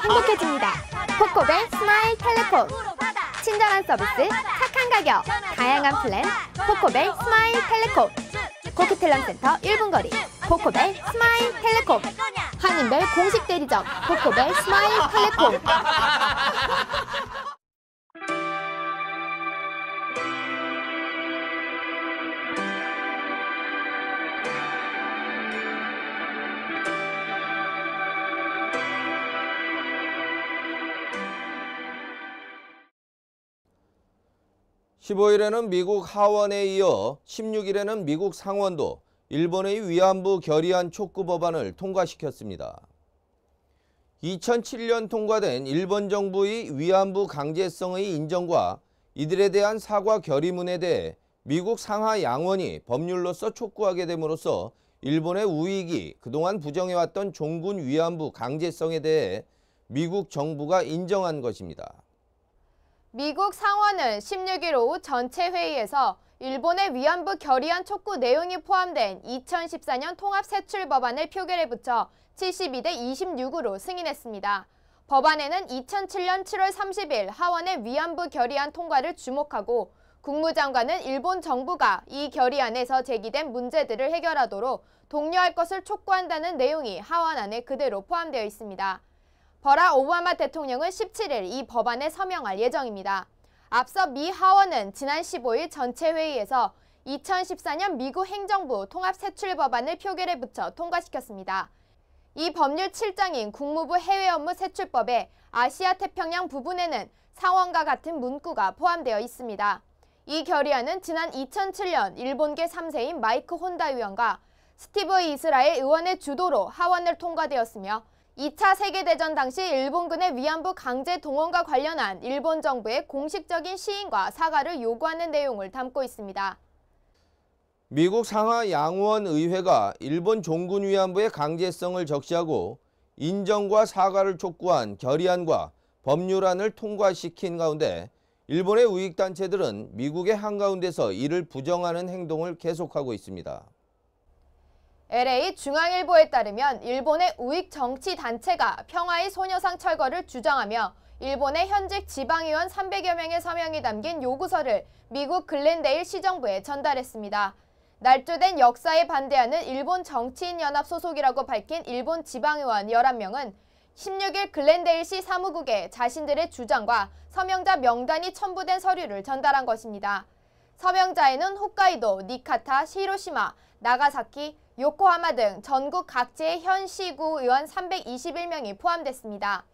행복해집니다. 코코벨 스마일 텔레폰. 친절한 서비스, 착한 가격, 다양한 플랜. 코코벨 스마일 텔레콤. 코키텔남센터 1분 거리. 코코벨 스마일 텔레콤. 한인벨 공식 대리점. 코코벨 스마일 텔레콤. 15일에는 미국 하원에 이어 16일에는 미국 상원도 일본의 위안부 결의안 촉구 법안을 통과시켰습니다. 2007년 통과된 일본 정부의 위안부 강제성의 인정과 이들에 대한 사과 결의문에 대해 미국 상하 양원이 법률로서 촉구하게 됨으로써 일본의 우익이 그동안 부정해왔던 종군 위안부 강제성에 대해 미국 정부가 인정한 것입니다. 미국 상원은 16일 오후 전체 회의에서 일본의 위안부 결의안 촉구 내용이 포함된 2014년 통합세출 법안을 표결에 붙여 72대 26으로 승인했습니다. 법안에는 2007년 7월 30일 하원의 위안부 결의안 통과를 주목하고 국무장관은 일본 정부가 이 결의안에서 제기된 문제들을 해결하도록 독려할 것을 촉구한다는 내용이 하원 안에 그대로 포함되어 있습니다. 버락 오바마 대통령은 17일 이 법안에 서명할 예정입니다. 앞서 미 하원은 지난 15일 전체 회의에서 2014년 미국 행정부 통합세출 법안을 표결에 붙여 통과시켰습니다. 이 법률 7장인 국무부 해외업무 세출법의 아시아 태평양 부분에는 상원과 같은 문구가 포함되어 있습니다. 이 결의안은 지난 2007년 일본계 3세인 마이크 혼다 의원과 스티브 이스라엘 의원의 주도로 하원을 통과되었으며 2차 세계대전 당시 일본군의 위안부 강제 동원과 관련한 일본 정부의 공식적인 시인과 사과를 요구하는 내용을 담고 있습니다. 미국 상하 양원 의회가 일본 종군 위안부의 강제성을 적시하고 인정과 사과를 촉구한 결의안과 법률안을 통과시킨 가운데 일본의 우익단체들은 미국의 한가운데서 이를 부정하는 행동을 계속하고 있습니다. LA 중앙일보에 따르면 일본의 우익 정치 단체가 평화의 소녀상 철거를 주장하며 일본의 현직 지방의원 300여 명의 서명이 담긴 요구서를 미국 글렌데일 시정부에 전달했습니다. 날조된 역사에 반대하는 일본 정치인연합 소속이라고 밝힌 일본 지방의원 11명은 16일 글렌데일시 사무국에 자신들의 주장과 서명자 명단이 첨부된 서류를 전달한 것입니다. 서명자에는 홋카이도, 니카타, 히로시마, 나가사키, 요코하마 등 전국 각지의 현 시구 의원 321명이 포함됐습니다.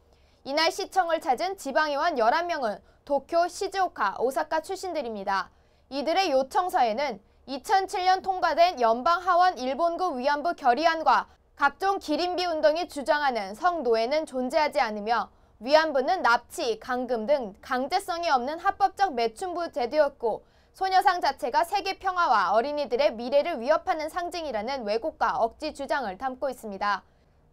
이날 시청을 찾은 지방의원 11명은 도쿄, 시즈오카, 오사카 출신들입니다. 이들의 요청서에는 2007년 통과된 연방하원 일본군 위안부 결의안과 각종 기린비 운동이 주장하는 성노예는 존재하지 않으며 위안부는 납치, 감금 등 강제성이 없는 합법적 매춘부 제도였고 소녀상 자체가 세계 평화와 어린이들의 미래를 위협하는 상징이라는 왜곡과 억지 주장을 담고 있습니다.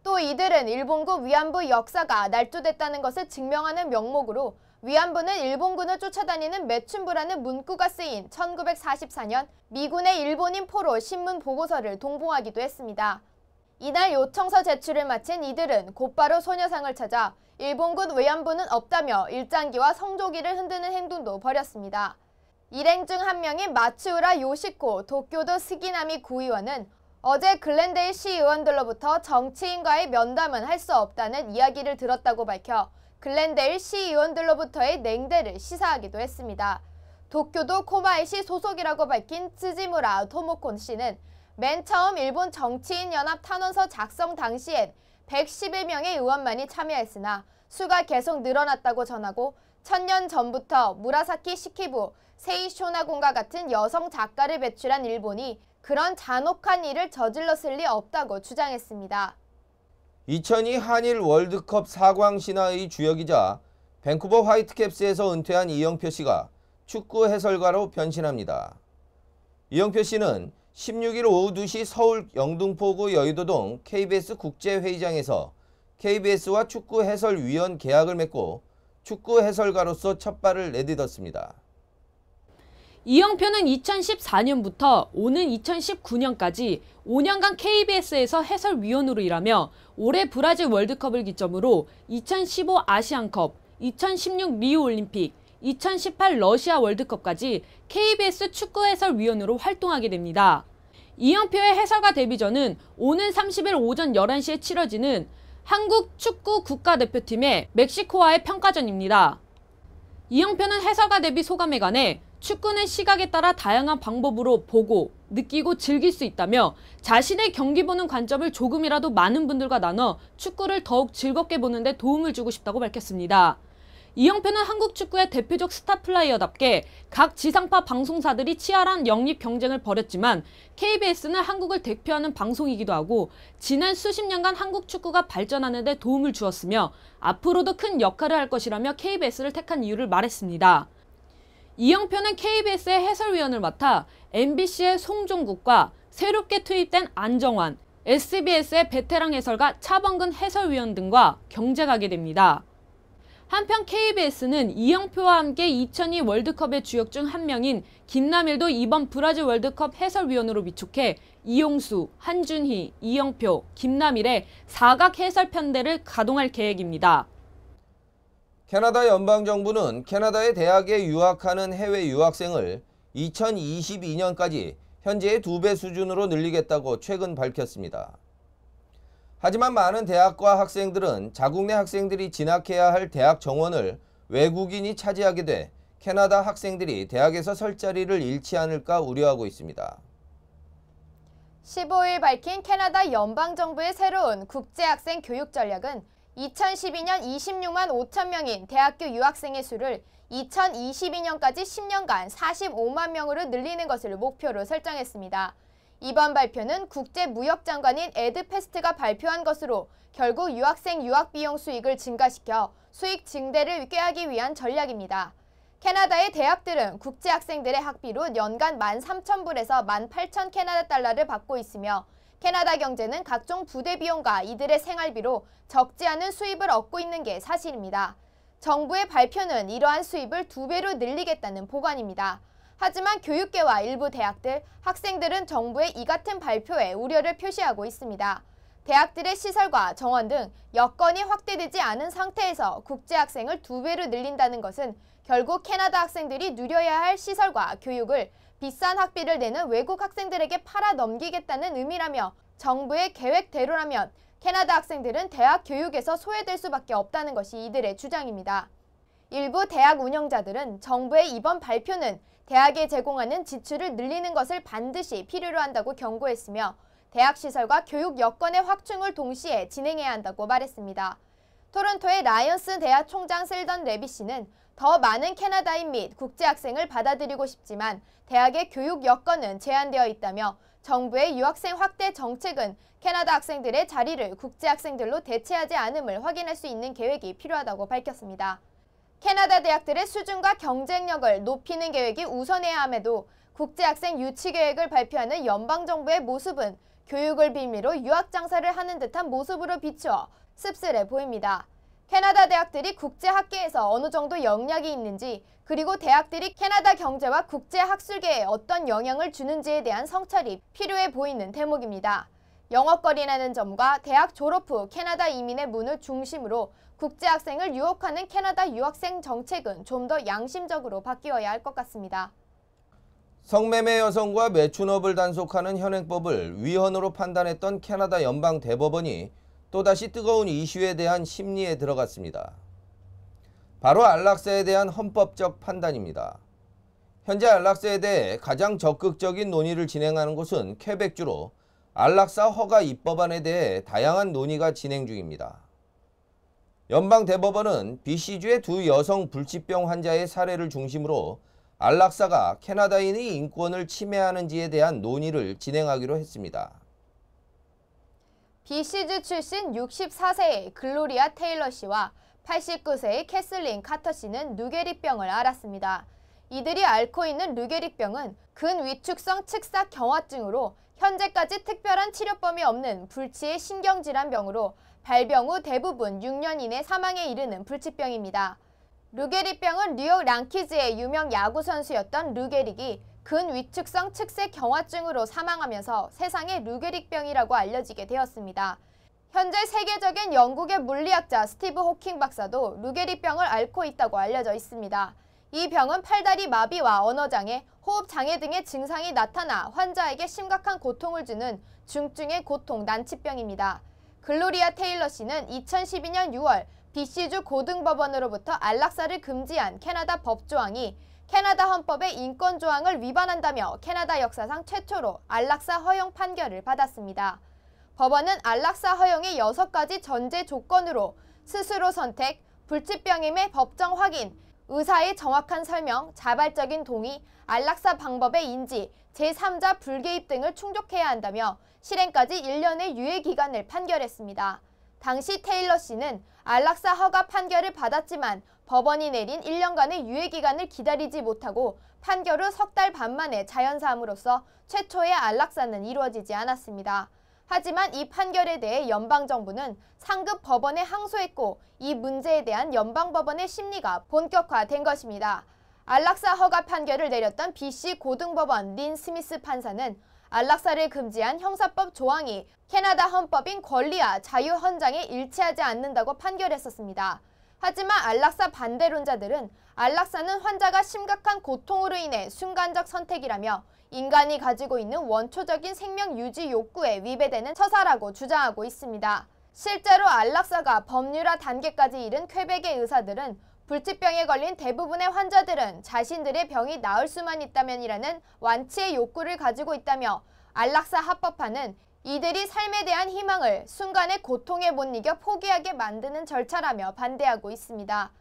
또 이들은 일본군 위안부 역사가 날조됐다는 것을 증명하는 명목으로 위안부는 일본군을 쫓아다니는 매춘부라는 문구가 쓰인 1944년 미군의 일본인 포로 신문 보고서를 동봉하기도 했습니다. 이날 요청서 제출을 마친 이들은 곧바로 소녀상을 찾아 일본군 위안부는 없다며 일장기와 성조기를 흔드는 행동도 벌였습니다. 일행 중 한 명인 마츠우라 요시코 도쿄도 스기나미 구의원은 어제 글렌데일 시의원들로부터 정치인과의 면담은 할 수 없다는 이야기를 들었다고 밝혀 글렌데일 시의원들로부터의 냉대를 시사하기도 했습니다. 도쿄도 코마이시 소속이라고 밝힌 츠지무라 토모콘 씨는 맨 처음 일본 정치인연합 탄원서 작성 당시엔 111명의 의원만이 참여했으나 수가 계속 늘어났다고 전하고 1000년 전부터 무라사키 시키부, 세이 쇼나곤과 같은 여성 작가를 배출한 일본이 그런 잔혹한 일을 저질렀을 리 없다고 주장했습니다. 2002 한일 월드컵 사광 신화의 주역이자 밴쿠버 화이트캡스에서 은퇴한 이영표 씨가 축구 해설가로 변신합니다. 이영표 씨는 16일 오후 2시 서울 영등포구 여의도동 KBS 국제회의장에서 KBS와 축구 해설위원 계약을 맺고 축구 해설가로서 첫 발을 내딛었습니다. 이영표는 2014년부터 오는 2019년까지 5년간 KBS에서 해설위원으로 일하며 올해 브라질 월드컵을 기점으로 2015 아시안컵, 2016 리우올림픽, 2018 러시아 월드컵까지 KBS 축구 해설위원으로 활동하게 됩니다. 이영표의 해설가 데뷔전은 오는 30일 오전 11시에 치러지는 한국 축구 국가대표팀의 멕시코와의 평가전입니다. 이영표는 해설가 데뷔 소감에 관해 축구는 시각에 따라 다양한 방법으로 보고, 느끼고 즐길 수 있다며 자신의 경기 보는 관점을 조금이라도 많은 분들과 나눠 축구를 더욱 즐겁게 보는 데 도움을 주고 싶다고 밝혔습니다. 이영표는 한국 축구의 대표적 스타 플레이어답게 각 지상파 방송사들이 치열한 영입 경쟁을 벌였지만 KBS는 한국을 대표하는 방송이기도 하고 지난 수십 년간 한국 축구가 발전하는 데 도움을 주었으며 앞으로도 큰 역할을 할 것이라며 KBS를 택한 이유를 말했습니다. 이영표는 KBS의 해설위원을 맡아 MBC의 송종국과 새롭게 투입된 안정환, SBS의 베테랑 해설가 차범근 해설위원 등과 경쟁하게 됩니다. 한편 KBS는 이영표와 함께 2002 월드컵의 주역 중 한 명인 김남일도 이번 브라질 월드컵 해설위원으로 위촉해 이용수, 한준희, 이영표, 김남일의 사각 해설 편대를 가동할 계획입니다. 캐나다 연방정부는 캐나다의 대학에 유학하는 해외 유학생을 2022년까지 현재의 2배 수준으로 늘리겠다고 최근 밝혔습니다. 하지만 많은 대학과 학생들은 자국 내 학생들이 진학해야 할 대학 정원을 외국인이 차지하게 돼 캐나다 학생들이 대학에서 설 자리를 잃지 않을까 우려하고 있습니다. 15일 밝힌 캐나다 연방정부의 새로운 국제학생 교육 전략은 2012년 26만 5천 명인 대학교 유학생의 수를 2022년까지 10년간 45만 명으로 늘리는 것을 목표로 설정했습니다. 이번 발표는 국제무역장관인 에드 페스트가 발표한 것으로 결국 유학생 유학비용 수익을 증가시켜 수익 증대를 꾀하기 위한 전략입니다. 캐나다의 대학들은 국제학생들의 학비로 연간 13,000불에서 18,000 캐나다 달러를 받고 있으며 캐나다 경제는 각종 부대 비용과 이들의 생활비로 적지 않은 수입을 얻고 있는 게 사실입니다. 정부의 발표는 이러한 수입을 2배로 늘리겠다는 보관입니다. 하지만 교육계와 일부 대학들, 학생들은 정부의 이 같은 발표에 우려를 표시하고 있습니다. 대학들의 시설과 정원 등 여건이 확대되지 않은 상태에서 국제학생을 2배로 늘린다는 것은 결국 캐나다 학생들이 누려야 할 시설과 교육을 비싼 학비를 내는 외국 학생들에게 팔아 넘기겠다는 의미라며 정부의 계획대로라면 캐나다 학생들은 대학 교육에서 소외될 수밖에 없다는 것이 이들의 주장입니다. 일부 대학 운영자들은 정부의 이번 발표는 대학에 제공하는 지출을 늘리는 것을 반드시 필요로 한다고 경고했으며 대학 시설과 교육 여건의 확충을 동시에 진행해야 한다고 말했습니다. 토론토의 라이언스 대학 총장 셀던 레비 씨는 더 많은 캐나다인 및 국제학생을 받아들이고 싶지만 대학의 교육 여건은 제한되어 있다며 정부의 유학생 확대 정책은 캐나다 학생들의 자리를 국제학생들로 대체하지 않음을 확인할 수 있는 계획이 필요하다고 밝혔습니다. 캐나다 대학들의 수준과 경쟁력을 높이는 계획이 우선해야 함에도 국제학생 유치 계획을 발표하는 연방정부의 모습은 교육을 빌미로 유학 장사를 하는 듯한 모습으로 비추어 씁쓸해 보입니다. 캐나다 대학들이 국제학계에서 어느 정도 영향이 있는지 그리고 대학들이 캐나다 경제와 국제학술계에 어떤 영향을 주는지에 대한 성찰이 필요해 보이는 대목입니다. 영어권이라는 점과 대학 졸업 후 캐나다 이민의 문을 중심으로 국제학생을 유혹하는 캐나다 유학생 정책은 좀 더 양심적으로 바뀌어야 할 것 같습니다. 성매매 여성과 매춘업을 단속하는 현행법을 위헌으로 판단했던 캐나다 연방 대법원이 또다시 뜨거운 이슈에 대한 심리에 들어갔습니다. 바로 안락사에 대한 헌법적 판단입니다. 현재 안락사에 대해 가장 적극적인 논의를 진행하는 곳은 퀘벡주로 안락사 허가 입법안에 대해 다양한 논의가 진행 중입니다. 연방대법원은 BC주의 두 여성 불치병 환자의 사례를 중심으로 안락사가 캐나다인의 인권을 침해하는지에 대한 논의를 진행하기로 했습니다. BC주 출신 64세의 글로리아 테일러 씨와 89세의 캐슬린 카터 씨는 루게릭병을 앓았습니다. 이들이 앓고 있는 루게릭병은 근위축성 측사 경화증으로 현재까지 특별한 치료법이 없는 불치의 신경질환병으로 발병 후 대부분 6년 이내 사망에 이르는 불치병입니다. 르게릭병은 뉴욕 양키즈의 유명 야구 선수였던 르게릭이 근위축성 측색 경화증으로 사망하면서 세상의 르게릭병이라고 알려지게 되었습니다. 현재 세계적인 영국의 물리학자 스티브 호킹 박사도 르게릭병을 앓고 있다고 알려져 있습니다. 이 병은 팔다리 마비와 언어장애, 호흡장애 등의 증상이 나타나 환자에게 심각한 고통을 주는 중증의 고통 난치병입니다. 글로리아 테일러 씨는 2012년 6월 BC주 고등법원으로부터 안락사를 금지한 캐나다 법조항이 캐나다 헌법의 인권조항을 위반한다며 캐나다 역사상 최초로 안락사 허용 판결을 받았습니다. 법원은 안락사 허용의 6가지 전제 조건으로 스스로 선택, 불치병임의 법정 확인, 의사의 정확한 설명, 자발적인 동의, 안락사 방법의 인지, 제3자 불개입 등을 충족해야 한다며 실행까지 1년의 유예기간을 판결했습니다. 당시 테일러 씨는 안락사 허가 판결을 받았지만 법원이 내린 1년간의 유예기간을 기다리지 못하고 판결 후 3달 반 만에 자연사함으로써 최초의 안락사는 이루어지지 않았습니다. 하지만 이 판결에 대해 연방정부는 상급 법원에 항소했고 이 문제에 대한 연방법원의 심리가 본격화된 것입니다. 안락사 허가 판결을 내렸던 BC 고등법원 린 스미스 판사는 안락사를 금지한 형사법 조항이 캐나다 헌법인 권리와 자유 헌장에 일치하지 않는다고 판결했었습니다. 하지만 안락사 반대론자들은 안락사는 환자가 심각한 고통으로 인해 순간적 선택이라며 인간이 가지고 있는 원초적인 생명 유지 욕구에 위배되는 처사라고 주장하고 있습니다. 실제로 안락사가 법률화 단계까지 이른 퀘벡의 의사들은 불치병에 걸린 대부분의 환자들은 자신들의 병이 나을 수만 있다면이라는 완치의 욕구를 가지고 있다며 안락사 합법화는 이들이 삶에 대한 희망을 순간의 고통에 못 이겨 포기하게 만드는 절차라며 반대하고 있습니다.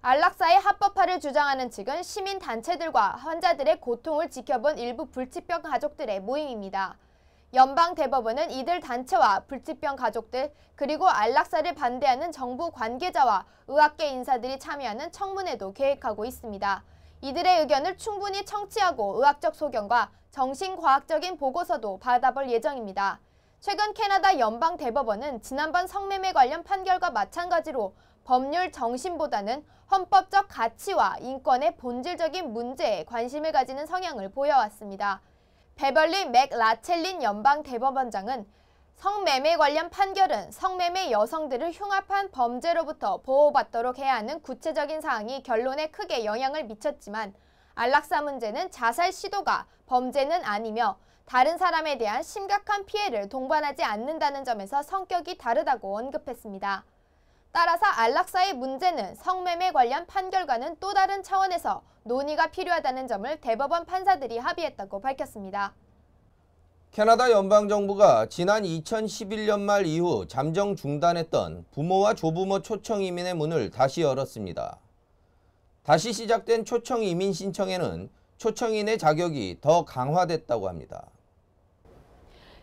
안락사의 합법화를 주장하는 측은 시민단체들과 환자들의 고통을 지켜본 일부 불치병 가족들의 모임입니다. 연방대법원은 이들 단체와 불치병 가족들 그리고 안락사를 반대하는 정부 관계자와 의학계 인사들이 참여하는 청문회도 계획하고 있습니다. 이들의 의견을 충분히 청취하고 의학적 소견과 정신과학적인 보고서도 받아볼 예정입니다. 최근 캐나다 연방대법원은 지난번 성매매 관련 판결과 마찬가지로 법률 정신보다는 헌법적 가치와 인권의 본질적인 문제에 관심을 가지는 성향을 보여왔습니다. 베벌리 맥라첼린 연방대법원장은 성매매 관련 판결은 성매매 여성들을 흉악한 범죄로부터 보호받도록 해야 하는 구체적인 사항이 결론에 크게 영향을 미쳤지만 안락사 문제는 자살 시도가 범죄는 아니며 다른 사람에 대한 심각한 피해를 동반하지 않는다는 점에서 성격이 다르다고 언급했습니다. 따라서 안락사의 문제는 성매매 관련 판결과는 또 다른 차원에서 논의가 필요하다는 점을 대법원 판사들이 합의했다고 밝혔습니다. 캐나다 연방정부가 지난 2011년 말 이후 잠정 중단했던 부모와 조부모 초청 이민의 문을 다시 열었습니다. 다시 시작된 초청 이민 신청에는 초청인의 자격이 더 강화됐다고 합니다.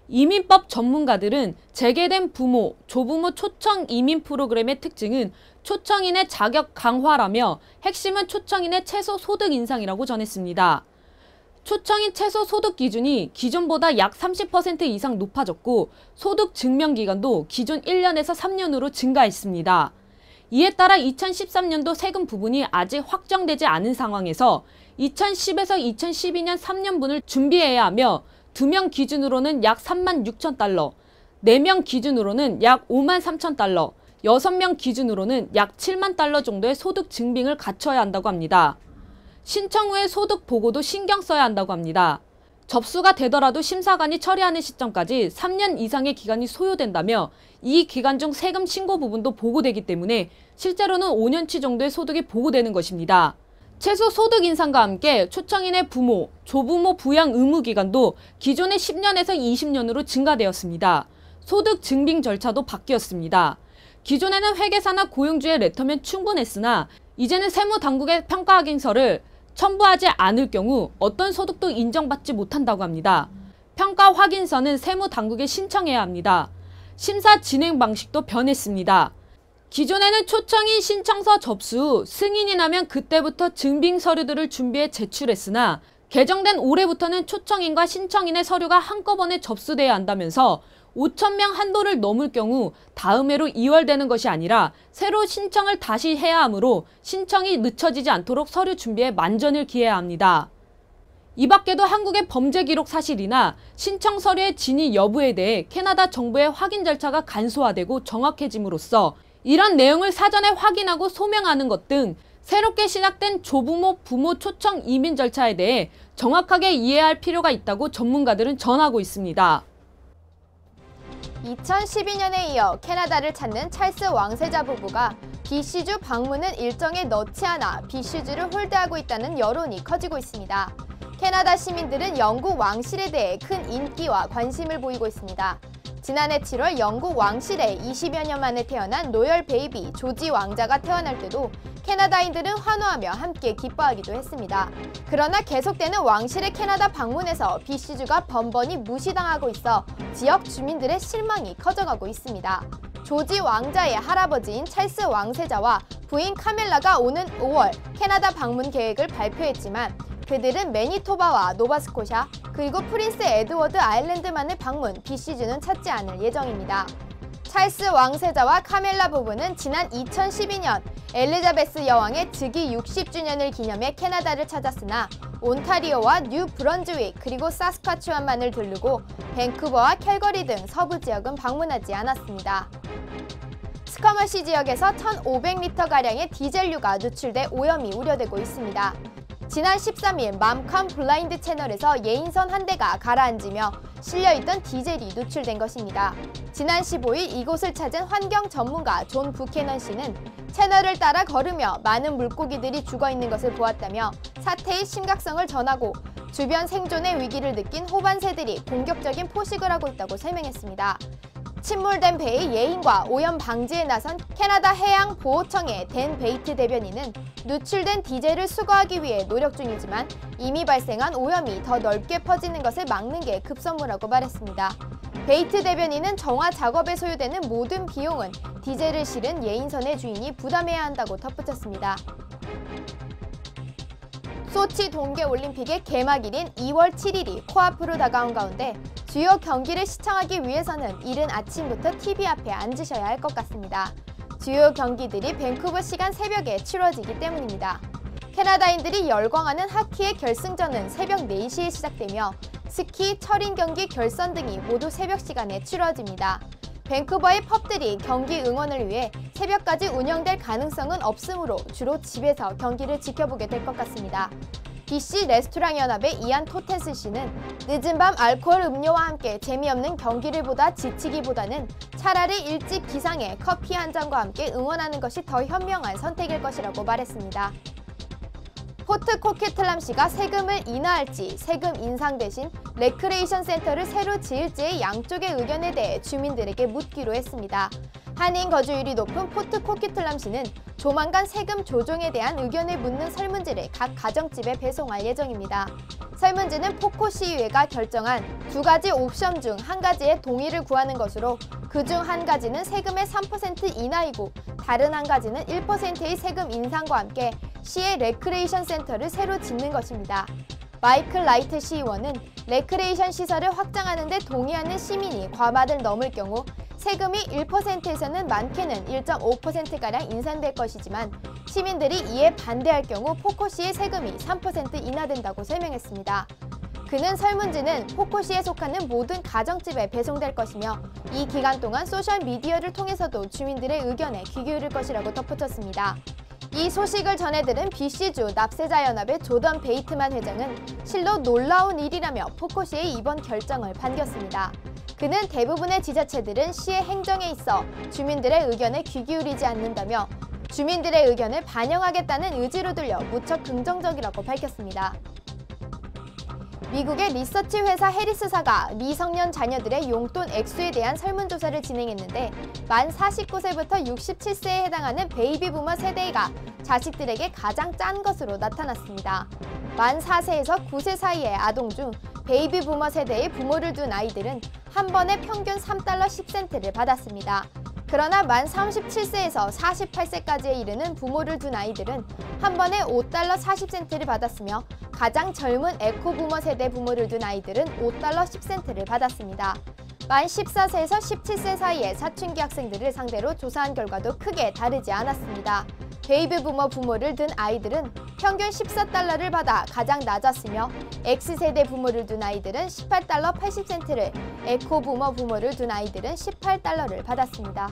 이민법 전문가들은 재개된 부모, 조부모 초청 이민 프로그램의 특징은 초청인의 자격 강화라며 핵심은 초청인의 최소 소득 인상이라고 전했습니다. 초청인 최소 소득 기준이 기존보다 약 30% 이상 높아졌고 소득 증명 기간도 기존 1년에서 3년으로 증가했습니다. 이에 따라 2013년도 세금 부분이 아직 확정되지 않은 상황에서 2010에서 2012년 3년분을 준비해야 하며 2명 기준으로는 약 36,000달러, 4명 기준으로는 약 53,000달러, 6명 기준으로는 약 7만 달러 정도의 소득 증빙을 갖춰야 한다고 합니다. 신청 후에 소득 보고도 신경 써야 한다고 합니다. 접수가 되더라도 심사관이 처리하는 시점까지 3년 이상의 기간이 소요된다며 이 기간 중 세금 신고 부분도 보고되기 때문에 실제로는 5년치 정도의 소득이 보고되는 것입니다. 최소 소득 인상과 함께 초청인의 부모, 조부모 부양 의무 기간도 기존의 10년에서 20년으로 증가되었습니다. 소득 증빙 절차도 바뀌었습니다. 기존에는 회계사나 고용주의 레터면 충분했으나 이제는 세무당국의 평가 확인서를 첨부하지 않을 경우 어떤 소득도 인정받지 못한다고 합니다. 평가 확인서는 세무당국에 신청해야 합니다. 심사 진행 방식도 변했습니다. 기존에는 초청인 신청서 접수 후 승인이 나면 그때부터 증빙 서류들을 준비해 제출했으나 개정된 올해부터는 초청인과 신청인의 서류가 한꺼번에 접수돼야 한다면서 5,000명 한도를 넘을 경우 다음 해로 2월 되는 것이 아니라 새로 신청을 다시 해야 하므로 신청이 늦춰지지 않도록 서류 준비에 만전을 기해야 합니다. 이 밖에도 한국의 범죄 기록 사실이나 신청 서류의 진위 여부에 대해 캐나다 정부의 확인 절차가 간소화되고 정확해짐으로써 이런 내용을 사전에 확인하고 소명하는 것 등 새롭게 시작된 조부모, 부모 초청 이민 절차에 대해 정확하게 이해할 필요가 있다고 전문가들은 전하고 있습니다. 2012년에 이어 캐나다를 찾는 찰스 왕세자 부부가 BC주 방문은 일정에 넣지 않아 BC주를 홀대하고 있다는 여론이 커지고 있습니다. 캐나다 시민들은 영국 왕실에 대해 큰 인기와 관심을 보이고 있습니다. 지난해 7월 영국 왕실에 20여 년 만에 태어난 로열 베이비 조지 왕자가 태어날 때도 캐나다인들은 환호하며 함께 기뻐하기도 했습니다. 그러나 계속되는 왕실의 캐나다 방문에서 BC주가 번번이 무시당하고 있어 지역 주민들의 실망이 커져가고 있습니다. 조지 왕자의 할아버지인 찰스 왕세자와 부인 카밀라가 오는 5월 캐나다 방문 계획을 발표했지만 그들은 매니토바와 노바스코샤 그리고 프린스 에드워드 아일랜드만을 방문, BC주는 찾지 않을 예정입니다. 찰스 왕세자와 카밀라 부부는 지난 2012년 엘리자베스 여왕의 즉위 60주년을 기념해 캐나다를 찾았으나 온타리오와 뉴 브런즈윅 그리고 사스카추완만을 들르고 밴쿠버와 캘거리 등 서부 지역은 방문하지 않았습니다. 스커머시 지역에서 1,500리터가량의 디젤류가 누출돼 오염이 우려되고 있습니다. 지난 13일 맘캄 블라인드 채널에서 예인선 한 대가 가라앉으며 실려있던 디젤이 누출된 것입니다. 지난 15일 이곳을 찾은 환경 전문가 존 부캐넌 씨는 채널을 따라 걸으며 많은 물고기들이 죽어있는 것을 보았다며 사태의 심각성을 전하고 주변 생존의 위기를 느낀 호반새들이 공격적인 포식을 하고 있다고 설명했습니다. 침몰된 배의 예인과 오염 방지에 나선 캐나다 해양보호청의 댄 베이트 대변인은 누출된 디젤을 수거하기 위해 노력 중이지만 이미 발생한 오염이 더 넓게 퍼지는 것을 막는 게 급선무라고 말했습니다. 베이트 대변인은 정화 작업에 소요되는 모든 비용은 디젤을 실은 예인선의 주인이 부담해야 한다고 덧붙였습니다. 소치 동계올림픽의 개막일인 2월 7일이 코앞으로 다가온 가운데 주요 경기를 시청하기 위해서는 이른 아침부터 TV 앞에 앉으셔야 할 것 같습니다. 주요 경기들이 밴쿠버 시간 새벽에 치러지기 때문입니다. 캐나다인들이 열광하는 하키의 결승전은 새벽 4시에 시작되며 스키, 철인 경기 결선 등이 모두 새벽 시간에 치러집니다. 밴쿠버의 펍들이 경기 응원을 위해 새벽까지 운영될 가능성은 없으므로 주로 집에서 경기를 지켜보게 될 것 같습니다. BC 레스토랑 연합의 이안 토텐스 씨는 늦은 밤 알코올 음료와 함께 재미없는 경기를 보다 지치기보다는 차라리 일찍 기상해 커피 한 잔과 함께 응원하는 것이 더 현명한 선택일 것이라고 말했습니다. 포트 코키틀람시가 세금을 인하할지 세금 인상 대신 레크레이션 센터를 새로 지을지의 양쪽의 의견에 대해 주민들에게 묻기로 했습니다. 한인 거주율이 높은 포트 코키틀람시는 조만간 세금 조정에 대한 의견을 묻는 설문지를 각 가정집에 배송할 예정입니다. 설문지는 포코시의회가 결정한 2가지 옵션 중 1가지의 동의를 구하는 것으로 그중 1가지는 세금의 3% 인하이고 다른 1가지는 1%의 세금 인상과 함께 시의 레크레이션 센터를 새로 짓는 것입니다. 마이클 라이트 시의원은 레크레이션 시설을 확장하는 데 동의하는 시민이 과반을 넘을 경우 세금이 1%에서는 많게는 1.5%가량 인상될 것이지만 시민들이 이에 반대할 경우 포코시의 세금이 3% 인하된다고 설명했습니다. 그는 설문지는 포코시에 속하는 모든 가정집에 배송될 것이며 이 기간 동안 소셜미디어를 통해서도 주민들의 의견에 귀 기울일 것이라고 덧붙였습니다. 이 소식을 전해들은 BC주 납세자연합의 조던 베이트만 회장은 실로 놀라운 일이라며 포코시의 이번 결정을 반겼습니다. 그는 대부분의 지자체들은 시의 행정에 있어 주민들의 의견에 귀 기울이지 않는다며 주민들의 의견을 반영하겠다는 의지로 들려 무척 긍정적이라고 밝혔습니다. 미국의 리서치 회사 해리스사가 미성년 자녀들의 용돈 액수에 대한 설문조사를 진행했는데 만 49세부터 67세에 해당하는 베이비 부머 세대가 자식들에게 가장 짠 것으로 나타났습니다. 만 4세에서 9세 사이의 아동 중 베이비 부머 세대의 부모를 둔 아이들은 한 번에 평균 3달러 10센트를 받았습니다. 그러나 만 37세에서 48세까지에 이르는 부모를 둔 아이들은 한 번에 5달러 40센트를 받았으며 가장 젊은 에코부머 세대 부모를 둔 아이들은 5달러 10센트를 받았습니다. 만 14세에서 17세 사이의 사춘기 학생들을 상대로 조사한 결과도 크게 다르지 않았습니다. 베이비 부머 부모를 둔 아이들은 평균 14달러를 받아 가장 낮았으며 X세대 부모를 둔 아이들은 18달러 80센트를, 에코 부머 부모를 둔 아이들은 18달러를 받았습니다.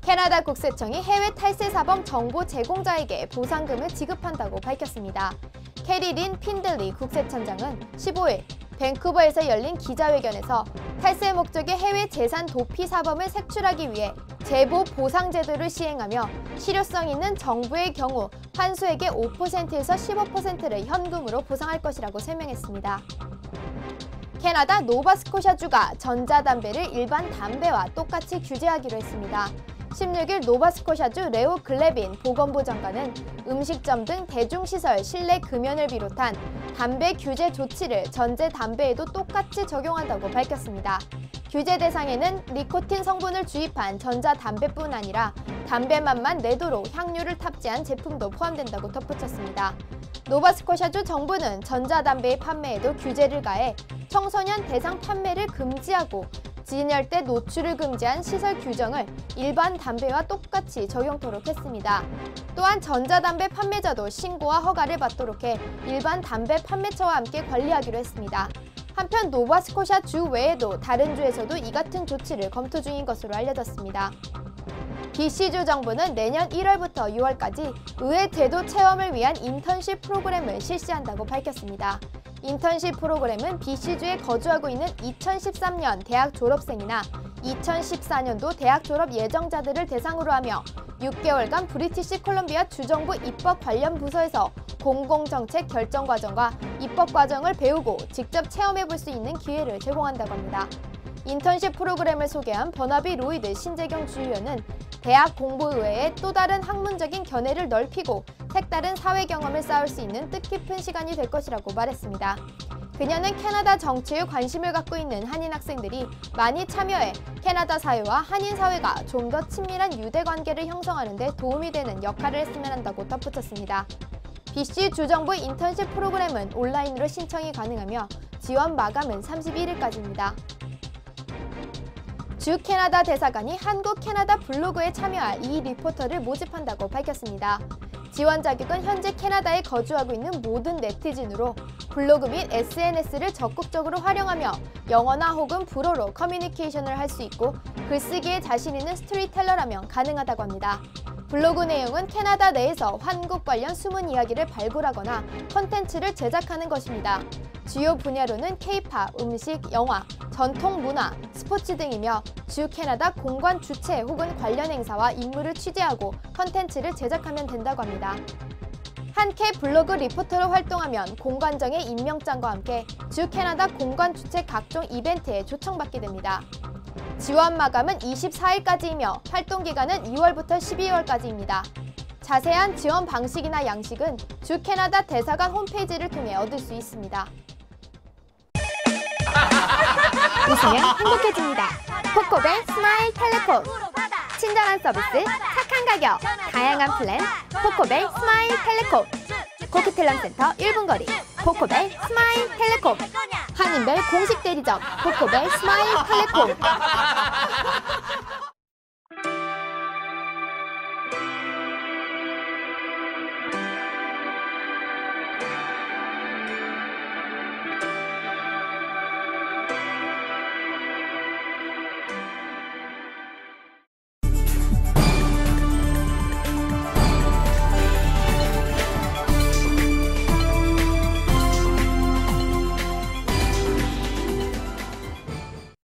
캐나다 국세청이 해외 탈세 사범 정보 제공자에게 보상금을 지급한다고 밝혔습니다. 캐리린 핀들리 국세청장은 15일 밴쿠버에서 열린 기자회견에서 탈세 목적의 해외 재산 도피 사범을 색출하기 위해 제보 보상 제도를 시행하며 실효성 있는 정보의 경우 환수액의 5%에서 15%를 현금으로 보상할 것이라고 설명했습니다. 캐나다 노바스코샤주가 전자담배를 일반 담배와 똑같이 규제하기로 했습니다. 16일 노바스코샤주 레오 글레빈 보건부 장관은 음식점 등 대중시설 실내 금연을 비롯한 담배 규제 조치를 전자담배에도 똑같이 적용한다고 밝혔습니다. 규제 대상에는 니코틴 성분을 주입한 전자담배뿐 아니라 담배맛만 내도록 향료를 탑재한 제품도 포함된다고 덧붙였습니다. 노바스코샤주 정부는 전자담배의 판매에도 규제를 가해 청소년 대상 판매를 금지하고 진열대 노출을 금지한 시설 규정을 일반 담배와 똑같이 적용토록 했습니다. 또한 전자담배 판매자도 신고와 허가를 받도록 해 일반 담배 판매처와 함께 관리하기로 했습니다. 한편 노바스코샤 주 외에도 다른 주에서도 이 같은 조치를 검토 중인 것으로 알려졌습니다. BC주 정부는 내년 1월부터 6월까지 의회 제도 체험을 위한 인턴십 프로그램을 실시한다고 밝혔습니다. 인턴십 프로그램은 BC주에 거주하고 있는 2013년 대학 졸업생이나 2014년도 대학 졸업 예정자들을 대상으로 하며 6개월간 브리티시 콜럼비아 주정부 입법 관련 부서에서 공공정책 결정 과정과 입법 과정을 배우고 직접 체험해 볼 수 있는 기회를 제공한다고 합니다. 인턴십 프로그램을 소개한 버나비 로이드 신재경 주의원은 대학 공부 외에 또 다른 학문적인 견해를 넓히고 색다른 사회 경험을 쌓을 수 있는 뜻깊은 시간이 될 것이라고 말했습니다. 그녀는 캐나다 정치에 관심을 갖고 있는 한인 학생들이 많이 참여해 캐나다 사회와 한인 사회가 좀 더 친밀한 유대 관계를 형성하는 데 도움이 되는 역할을 했으면 한다고 덧붙였습니다. BC 주정부 인턴십 프로그램은 온라인으로 신청이 가능하며 지원 마감은 31일까지입니다. 주 캐나다 대사관이 한국 캐나다 블로그에 참여할 이 리포터를 모집한다고 밝혔습니다. 지원 자격은 현재 캐나다에 거주하고 있는 모든 네티즌으로 블로그 및 SNS를 적극적으로 활용하며 영어나 혹은 불어로 커뮤니케이션을 할 수 있고 글쓰기에 자신 있는 스토리텔러라면 가능하다고 합니다. 블로그 내용은 캐나다 내에서 한국 관련 숨은 이야기를 발굴하거나 콘텐츠를 제작하는 것입니다. 주요 분야로는 K-팝, 음식, 영화, 전통 문화, 스포츠 등이며 주 캐나다 공관 주최 혹은 관련 행사와 인물을 취재하고 콘텐츠를 제작하면 된다고 합니다. 한캐 블로그 리포터로 활동하면 공관정의 임명장과 함께 주 캐나다 공관 주최 각종 이벤트에 초청받게 됩니다. 지원 마감은 24일까지이며 활동 기간은 2월부터 12월까지입니다. 자세한 지원 방식이나 양식은 주 캐나다 대사관 홈페이지를 통해 얻을 수 있습니다. 웃으면 행복해집니다. 코코벨 스마일 텔레콤. 친절한 서비스, 착한 가격, 다양한 플랜, 코코벨 스마일 텔레콤. 코크텔남센터 1분 거리, 코코벨 스마일 텔레콤. 한인벨 공식 대리점, 코코벨 스마일 텔레콤.